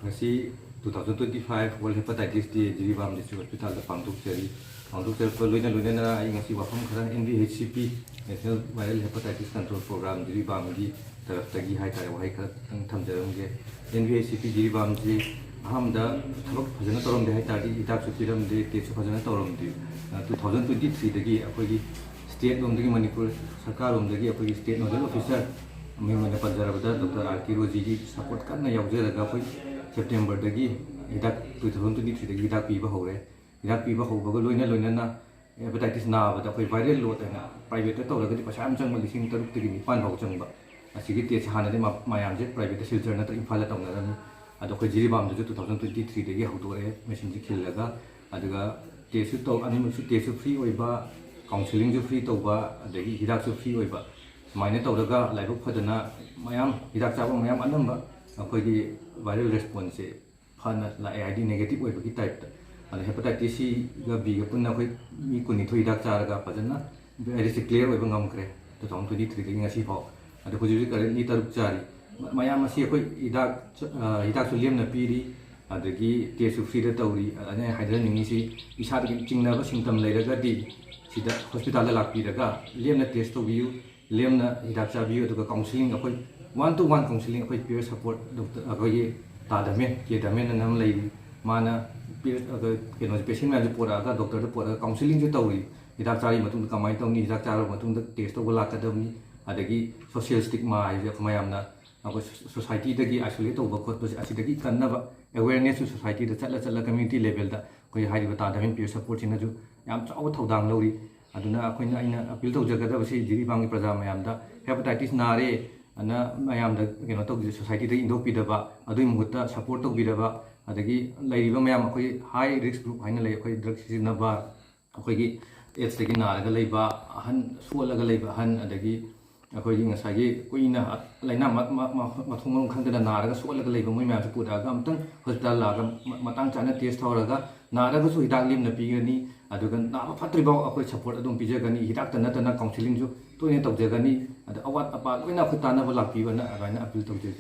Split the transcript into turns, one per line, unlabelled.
Ngasi 2025 World Hepatitis Day Jiribam District Hospital da pangtukchari loina na ai ngasi wafam khara NVHCP National Viral Hepatitis Control Program Jiribam gi taraftagi hai tare wahai khara thamjaramge NVHCP Jiribam ji ahamda thabak phajana torom de hai tari itak supiram de te su phajana torom de 2023 dagi akogi state lom dagi Manipur sarkar lom dagi akogi state nodal officer mingmana panjarabada Dr. R.K. Roji gi support karna yaujaraga akoi September dagi hidak 2023 dagi hidak piba hore hidak piba hobaga loina na hepatitis na bada koi viral load na private to laga di pasam chang malising taruk tigi pan bau chang ba asigi te chana de mayam je private silver na to imphal ta ngara ni ado koi jiribam de 2023 dagi hodore machine ji khillaga aduga te su to ani mu su te su free oiba counseling ju free to ba dagi hidak su free oiba maine to daga laibuk phadana mayam hidak cha ba mayam anamba अखोगी viral response से फाना लाइड negative ओइबगी type ता hepatitis C गा B गा पुन्ना खै मी कुनि थोइ डाक चारगा फजना वेरी क्लियर ओइबा ngमक्रे 2023 दि ngasi फाव अदे हुजुरि करे नि तरुक चारि मयाम असी खै हिदाक सु लेमना पीरी अदगी टेस्ट फ्री दा तौरी अने हाइड्रन निंगी सी इसा दि चिंगनाबा सिम्पटम लैरगा दि सिदा हॉस्पिटल ला लाकपीरगा लेमना टेस्ट तौबियु लेमना हिदाक चाबियु अदुगा काउंसलिंग अखै 1-to-1 counseling अखोई peer support अखोई तादमे के दमे नम लई माना peer केनो पेशेंट मैज पोरा का डॉक्टर द पोरा काउंसलिंग जो तौरी हिदाक चारी मतुंग कमाई तौनी हिदाक चारो मतुंग टेस्ट तो लाकदमनी अदगी सोशल स्टिग्मा आइ खमयामना अब सोसाइटी दगी आइसोलेट तौब खोत असिदगी कन्नबा अवेयरनेस सोसाइटी द चला कम्युनिटी लेवल दा कोई हाइबा तादमे peer support सिना जो याम चाव थौदांग लौरी अदुना अखोइना आइना अपील तौजगदबसि जिरिबांगी प्रजा मयामदा हेपेटाइटिस नारे अना मयाम द केनो तो सोसाइटी द इंदो पिदबा अदुई मुगुता सपोर्ट तो बिदबा अदगी लैरिबा मयाम अखोई हाई रिस्क ग्रुप हाइना लै अखोई ड्रग सिजनबा अखोई एड्स दगी नारगा लैबा अहन सोलगा लैबा अहन अदगी अखोई ngसागी कुइना लैना मथुमम खंगदा नारगा सोलगा लैबा मोय मयाम पुदागा अमतंग हॉस्पिटल लागा मतंग चाना टेस्ट थौरगा नारगा सु हिदाक लिमना पिगनी अदुगा नाबा फत्रिबा अखोई सपोर्ट अदुम पिजगनी हिदाक तना काउंसलिंग जो तोइने तौजगनी अद अवात अपा लोइना खुताना बला पिबना अगाइना अपील तौजे